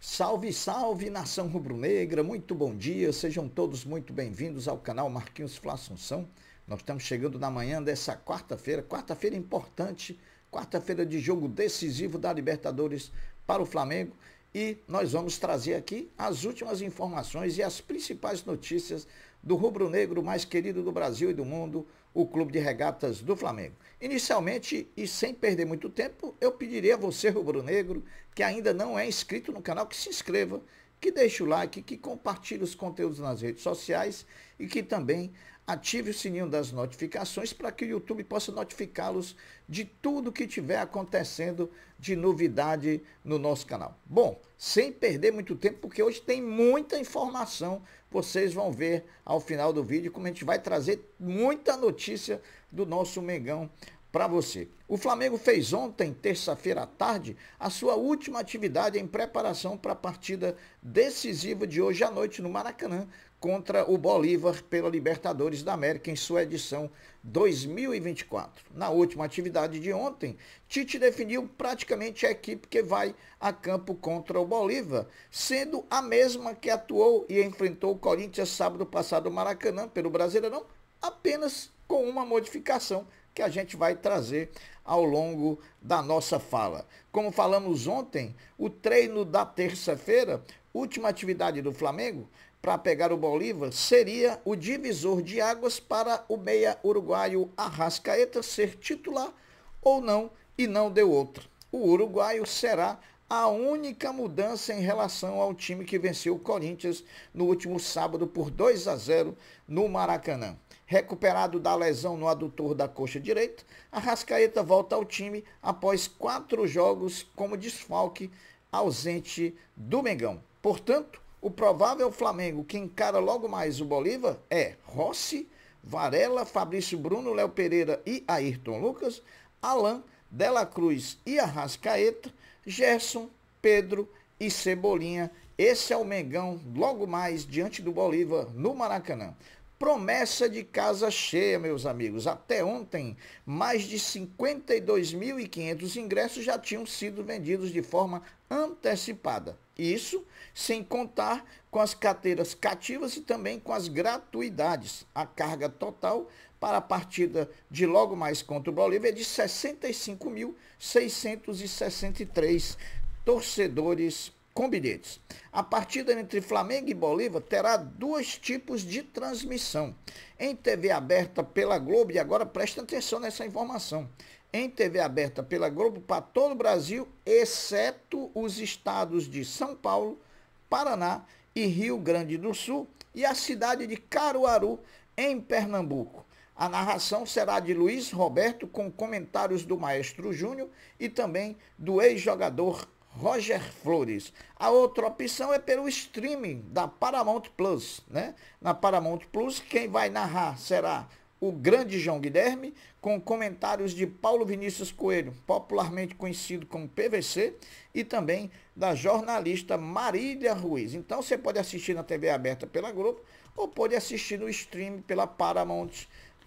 Salve, salve, nação rubro-negra, muito bom dia, sejam todos muito bem-vindos ao canal Marquinhos Fla Assunção. Nós estamos chegando na manhã dessa quarta-feira importante, quarta-feira de jogo decisivo da Libertadores para o Flamengo, e nós vamos trazer aqui as últimas informações e as principais notícias do rubro-negro mais querido do Brasil e do mundo, o Clube de Regatas do Flamengo. Inicialmente, e sem perder muito tempo, eu pediria a você, rubro-negro, que ainda não é inscrito no canal, que se inscreva, que deixe o like, que compartilhe os conteúdos nas redes sociais e que também ative o sininho das notificações para que o YouTube possa notificá-los de tudo que estiver acontecendo de novidade no nosso canal. Bom, sem perder muito tempo, porque hoje tem muita informação, vocês vão ver ao final do vídeo como a gente vai trazer muita notícia do nosso Mengão para você. O Flamengo fez ontem, terça-feira à tarde, a sua última atividade em preparação para a partida decisiva de hoje à noite no Maracanã contra o Bolívar pela Libertadores da América em sua edição 2024. Na última atividade de ontem, Tite definiu praticamente a equipe que vai a campo contra o Bolívar, sendo a mesma que atuou e enfrentou o Corinthians sábado passado no Maracanã pelo Brasileirão, apenas com uma modificação que a gente vai trazer ao longo da nossa fala. Como falamos ontem, o treino da terça-feira, última atividade do Flamengo, para pegar o Bolívar, seria o divisor de águas para o meia uruguaio Arrascaeta ser titular ou não, e não deu outra. O uruguaio será a única mudança em relação ao time que venceu o Corinthians no último sábado por 2-0 no Maracanã. Recuperado da lesão no adutor da coxa direita, Arrascaeta volta ao time após 4 jogos como desfalque ausente do Mengão. Portanto, o provável Flamengo que encara logo mais o Bolívar é Rossi, Varela, Fabrício Bruno, Léo Pereira e Ayrton Lucas, Alan, Dela Cruz e Arrascaeta, Gerson, Pedro e Cebolinha. Esse é o Mengão logo mais diante do Bolívar no Maracanã. Promessa de casa cheia, meus amigos. Até ontem, mais de 52.500 ingressos já tinham sido vendidos de forma antecipada. Isso sem contar com as carteiras cativas e também com as gratuidades. A carga total para a partida de logo mais contra o Bolívar é de 65.663 torcedores com bilhetes. A partida entre Flamengo e Bolívar terá 2 tipos de transmissão. Em TV aberta pela Globo, e agora presta atenção nessa informação, em TV aberta pela Globo para todo o Brasil, exceto os estados de São Paulo, Paraná e Rio Grande do Sul e a cidade de Caruaru, em Pernambuco. A narração será de Luiz Roberto, com comentários do Maestro Júnior e também do ex-jogador Roger Flores. A outra opção é pelo streaming da Paramount Plus, né? Na Paramount Plus, quem vai narrar será o grande João Guilherme, com comentários de Paulo Vinícius Coelho, popularmente conhecido como PVC, e também da jornalista Marília Ruiz. Então você pode assistir na TV aberta pela Globo ou pode assistir no stream pela Paramount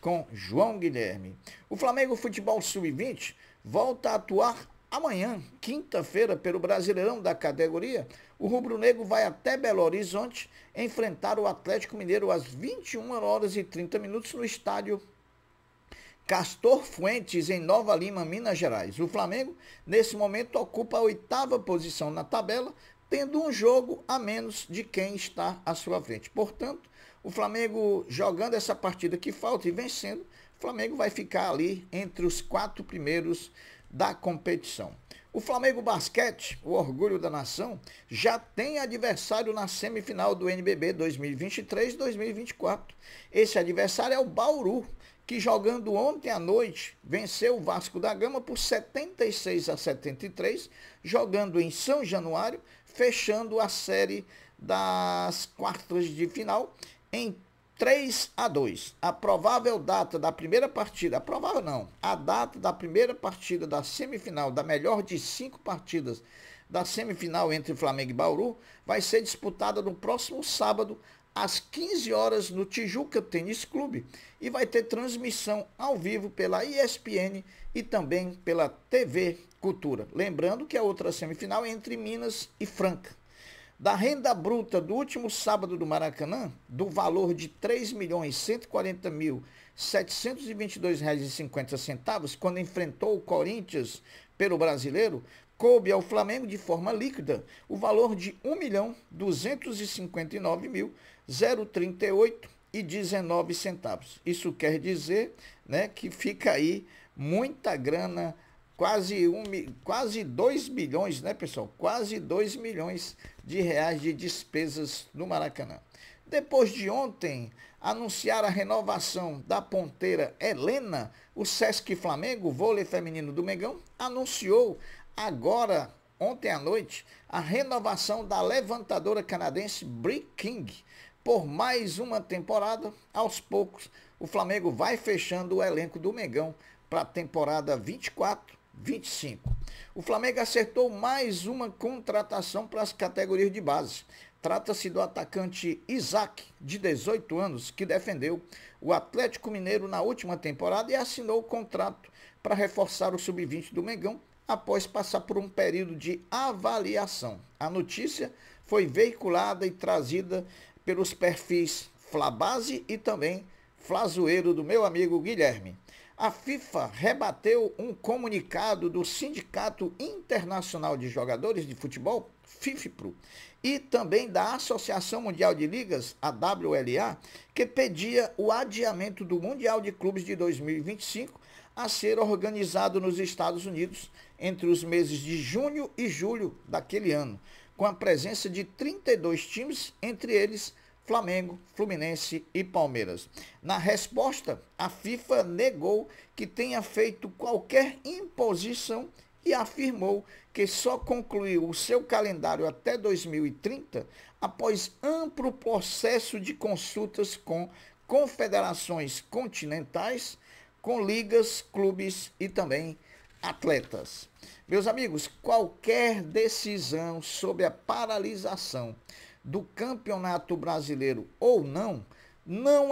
com João Guilherme. O Flamengo Futebol Sub-20 volta a atuar amanhã, quinta-feira, pelo Brasileirão da categoria. O rubro-negro vai até Belo Horizonte enfrentar o Atlético Mineiro às 21h30 no estádio Castor Fuentes, em Nova Lima, Minas Gerais. O Flamengo, nesse momento, ocupa a 8ª posição na tabela, tendo um jogo a menos de quem está à sua frente. Portanto, o Flamengo jogando essa partida que falta e vencendo, o Flamengo vai ficar ali entre os 4 primeiros da competição. O Flamengo Basquete, o orgulho da nação, já tem adversário na semifinal do NBB 2023-2024. Esse adversário é o Bauru, que jogando ontem à noite venceu o Vasco da Gama por 76-73, jogando em São Januário, fechando a série das quartas de final em 3-2. A provável data da primeira partida, a data da primeira partida da semifinal, da melhor de 5 partidas da semifinal entre Flamengo e Bauru, vai ser disputada no próximo sábado, às 15 horas, no Tijuca Tênis Clube, e vai ter transmissão ao vivo pela ESPN e também pela TV Cultura. Lembrando que a outra semifinal é entre Minas e Franca. Da renda bruta do último sábado do Maracanã, do valor de R$ 3.140.722,50, quando enfrentou o Corinthians pelo Brasileiro, coube ao Flamengo de forma líquida o valor de R$ 1.259.038,19. Isso quer dizer, né, que fica aí muita grana, quase 2 bilhões, né, pessoal? Quase 2 milhões de reais de despesas no Maracanã. Depois de ontem anunciar a renovação da ponteira Helena, o Sesc Flamengo, vôlei feminino do Mengão, anunciou agora, ontem à noite, a renovação da levantadora canadense Bree King por mais uma temporada. Aos poucos, o Flamengo vai fechando o elenco do Mengão para a temporada 24-25. O Flamengo acertou mais uma contratação para as categorias de base. Trata-se do atacante Isaac, de 18 anos, que defendeu o Atlético Mineiro na última temporada e assinou o contrato para reforçar o sub-20 do Mengão após passar por um período de avaliação. A notícia foi veiculada e trazida pelos perfis Flabase e também Flazoeiro do meu amigo Guilherme. A FIFA rebateu um comunicado do Sindicato Internacional de Jogadores de Futebol, FIFPro, e também da Associação Mundial de Ligas, a WLA, que pedia o adiamento do Mundial de Clubes de 2025 a ser organizado nos Estados Unidos entre os meses de junho e julho daquele ano, com a presença de 32 times, entre eles Flamengo, Fluminense e Palmeiras. Na resposta, a FIFA negou que tenha feito qualquer imposição e afirmou que só concluiu o seu calendário até 2030 após amplo processo de consultas com confederações continentais, com ligas, clubes e também atletas. Meus amigos, qualquer decisão sobre a paralisação do Campeonato Brasileiro ou não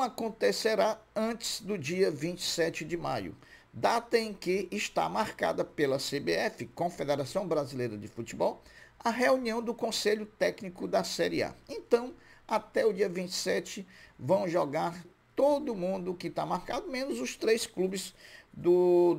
acontecerá antes do dia 27 de maio, data em que está marcada pela CBF, Confederação Brasileira de Futebol, a reunião do Conselho Técnico da Série A. Então, até o dia 27, vão jogar todo mundo que está marcado, menos os 3 clubes do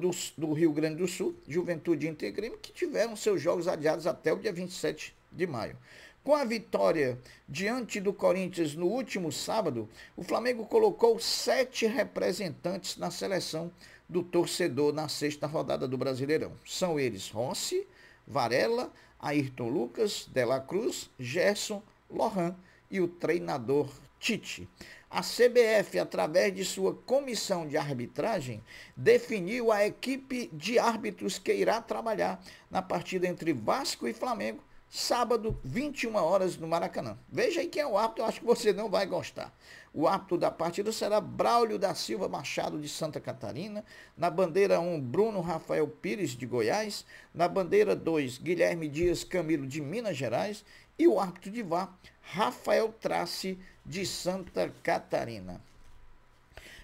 Rio Grande do Sul, Juventude e Inter Grêmio, que tiveram seus jogos adiados até o dia 27 de maio. Com a vitória diante do Corinthians no último sábado, o Flamengo colocou 7 representantes na seleção do torcedor na 6ª rodada do Brasileirão. São eles Rossi, Varela, Ayrton Lucas, De La Cruz, Gerson, Lohan e o treinador Tite. A CBF, através de sua comissão de arbitragem, definiu a equipe de árbitros que irá trabalhar na partida entre Vasco e Flamengo, sábado, 21 horas, no Maracanã. Veja aí quem é o árbitro, eu acho que você não vai gostar. O árbitro da partida será Braulio da Silva Machado, de Santa Catarina. Na bandeira 1, Bruno Rafael Pires, de Goiás. Na bandeira 2, Guilherme Dias Camilo, de Minas Gerais. E o árbitro de VAR, Rafael Trace, de Santa Catarina.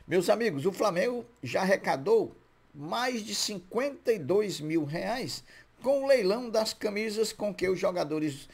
Meus amigos, o Flamengo já arrecadou mais de R$52 mil com o leilão das camisas com que os jogadores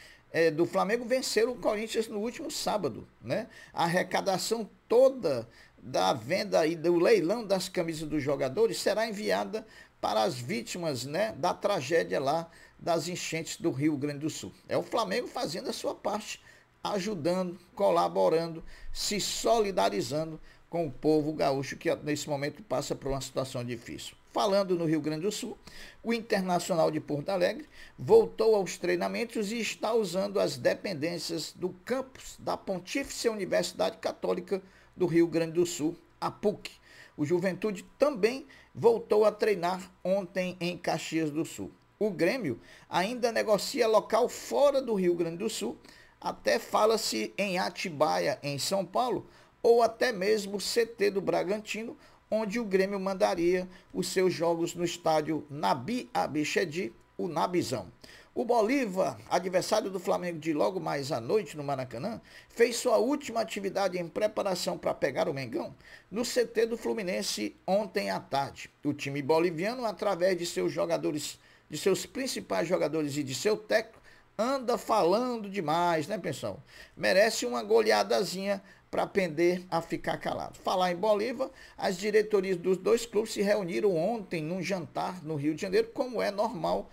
do Flamengo venceram o Corinthians no último sábado, né? A arrecadação toda da venda e do leilão das camisas dos jogadores será enviada para as vítimas, né, da tragédia lá das enchentes do Rio Grande do Sul. É o Flamengo fazendo a sua parte, ajudando, colaborando, se solidarizando com o povo gaúcho que nesse momento passa por uma situação difícil. Falando no Rio Grande do Sul, o Internacional de Porto Alegre voltou aos treinamentos e está usando as dependências do campus da Pontífice Universidade Católica do Rio Grande do Sul, a PUC. O Juventude também voltou a treinar ontem em Caxias do Sul. O Grêmio ainda negocia local fora do Rio Grande do Sul, até fala-se em Atibaia, em São Paulo, ou até mesmo CT do Bragantino, onde o Grêmio mandaria os seus jogos no estádio Nabi Abichedi, o Nabizão. O Bolívar, adversário do Flamengo de logo mais à noite no Maracanã, fez sua última atividade em preparação para pegar o Mengão no CT do Fluminense ontem à tarde. O time boliviano, através de seus jogadores, de seus principais jogadores e de seu técnico, anda falando demais, né, pessoal? Merece uma goleadazinha para aprender a ficar calado. Falar em Bolívar, as diretorias dos dois clubes se reuniram ontem num jantar no Rio de Janeiro, como é normal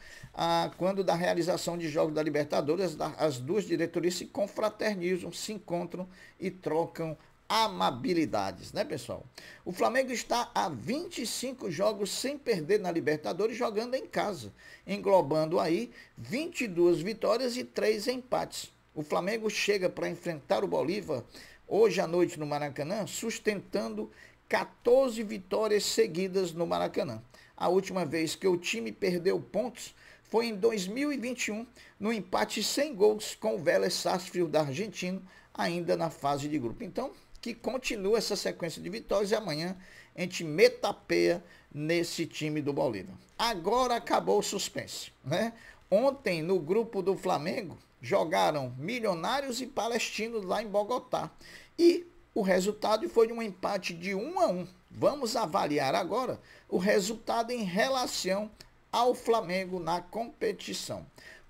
quando da realização de jogos da Libertadores, as duas diretorias se confraternizam, se encontram e trocam amabilidades, né, pessoal? O Flamengo está há 25 jogos sem perder na Libertadores, jogando em casa, englobando aí 22 vitórias e 3 empates. O Flamengo chega para enfrentar o Bolívar hoje à noite no Maracanã, sustentando 14 vitórias seguidas no Maracanã. A última vez que o time perdeu pontos foi em 2021, no empate sem gols com o Vélez Sarsfield da Argentina, ainda na fase de grupo. Então, que continua essa sequência de vitórias e amanhã a gente meta a peia nesse time do Bolívar. Agora acabou o suspense, né? Ontem, no grupo do Flamengo, jogaram Milionários e Palestinos lá em Bogotá. E o resultado foi de um empate de 1-1. Vamos avaliar agora o resultado em relação ao Flamengo na competição.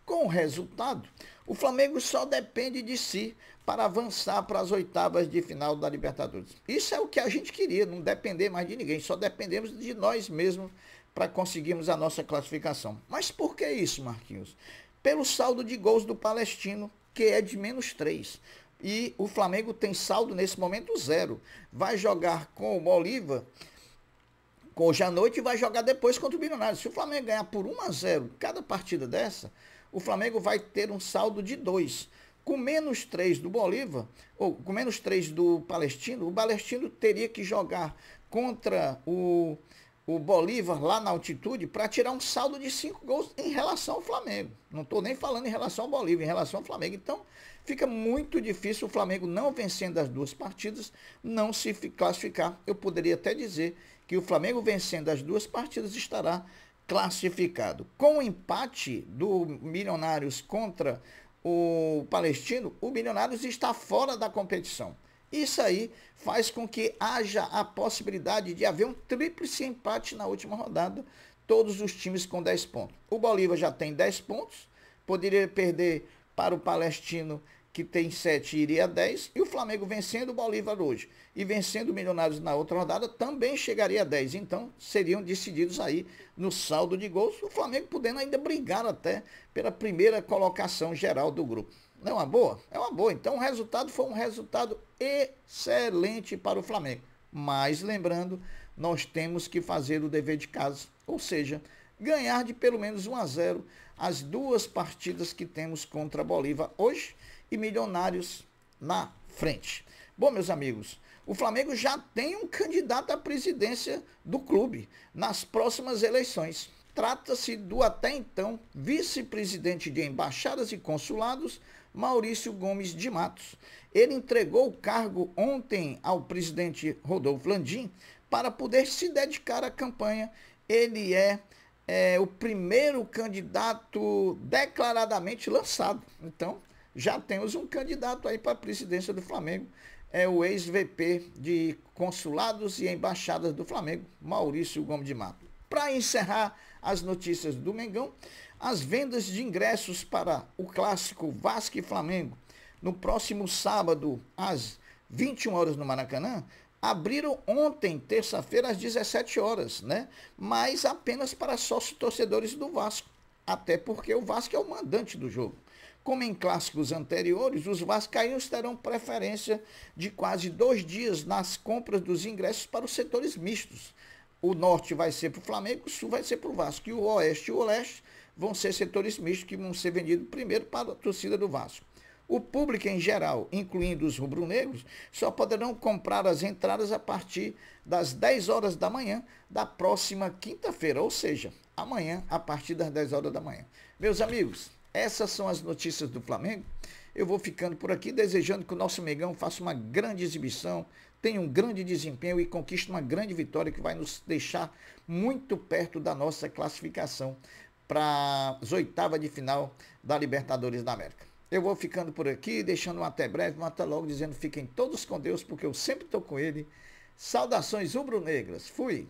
Com o resultado, o Flamengo só depende de si para avançar para as oitavas de final da Libertadores. Isso é o que a gente queria, não depender mais de ninguém, só dependemos de nós mesmos para conseguirmos a nossa classificação. Mas por que isso, Marquinhos? Pelo saldo de gols do Palestino, que é de -3. E o Flamengo tem saldo nesse momento 0. Vai jogar com o Bolívar hoje à noite e vai jogar depois contra o Milionários. Se o Flamengo ganhar por 1-0 cada partida dessa, o Flamengo vai ter um saldo de 2. Com -3 do Bolívar, ou com -3 do Palestino, o Palestino teria que jogar contra o Bolívar lá na altitude para tirar um saldo de 5 gols em relação ao Flamengo. Não estou nem falando em relação ao Bolívar, em relação ao Flamengo. Então, fica muito difícil o Flamengo, não vencendo as duas partidas, não se classificar. Eu poderia até dizer que o Flamengo vencendo as duas partidas estará classificado. Com o empate do Milionários contra o Palestino, o Milionários está fora da competição. Isso aí faz com que haja a possibilidade de haver um tríplice empate na última rodada, todos os times com 10 pontos. O Bolívar já tem 10 pontos, poderia perder para o Palestino, que tem 7 e iria a 10, e o Flamengo vencendo o Bolívar hoje e vencendo o Milionários na outra rodada também chegaria a 10. Então seriam decididos aí no saldo de gols, o Flamengo podendo ainda brigar até pela primeira colocação geral do grupo. Não é uma boa? É uma boa. Então o resultado foi um resultado excelente para o Flamengo. Mas lembrando, nós temos que fazer o dever de casa, ou seja, ganhar de pelo menos 1-0 as duas partidas que temos contra a Bolívar hoje e Milionários na frente. Bom, meus amigos, o Flamengo já tem um candidato à presidência do clube nas próximas eleições. Trata-se do até então vice-presidente de embaixadas e consulados, Maurício Gomes de Matos. Ele entregou o cargo ontem ao presidente Rodolfo Landim para poder se dedicar à campanha. Ele é o primeiro candidato declaradamente lançado. Então, já temos um candidato aí para a presidência do Flamengo. É o ex-VP de consulados e embaixadas do Flamengo, Maurício Gomes de Matos. Para encerrar as notícias do Mengão, as vendas de ingressos para o clássico Vasco e Flamengo no próximo sábado, às 21 horas no Maracanã, abriram ontem, terça-feira, às 17 horas, né? Mas apenas para sócios torcedores do Vasco, até porque o Vasco é o mandante do jogo. Como em clássicos anteriores, os vascaínos terão preferência de quase 2 dias nas compras dos ingressos para os setores mistos. O norte vai ser para o Flamengo, o sul vai ser para o Vasco. E o oeste e o leste vão ser setores mistos que vão ser vendidos primeiro para a torcida do Vasco. O público em geral, incluindo os rubro-negros, só poderão comprar as entradas a partir das 10 horas da manhã da próxima quinta-feira, ou seja, amanhã a partir das 10 horas da manhã. Meus amigos, essas são as notícias do Flamengo. Eu vou ficando por aqui desejando que o nosso Mengão faça uma grande exibição, tenha um grande desempenho e conquiste uma grande vitória que vai nos deixar muito perto da nossa classificação para as oitavas de final da Libertadores da América. Eu vou ficando por aqui, deixando um até breve, um até logo, dizendo fiquem todos com Deus, porque eu sempre estou com ele. Saudações rubro-negras. Fui!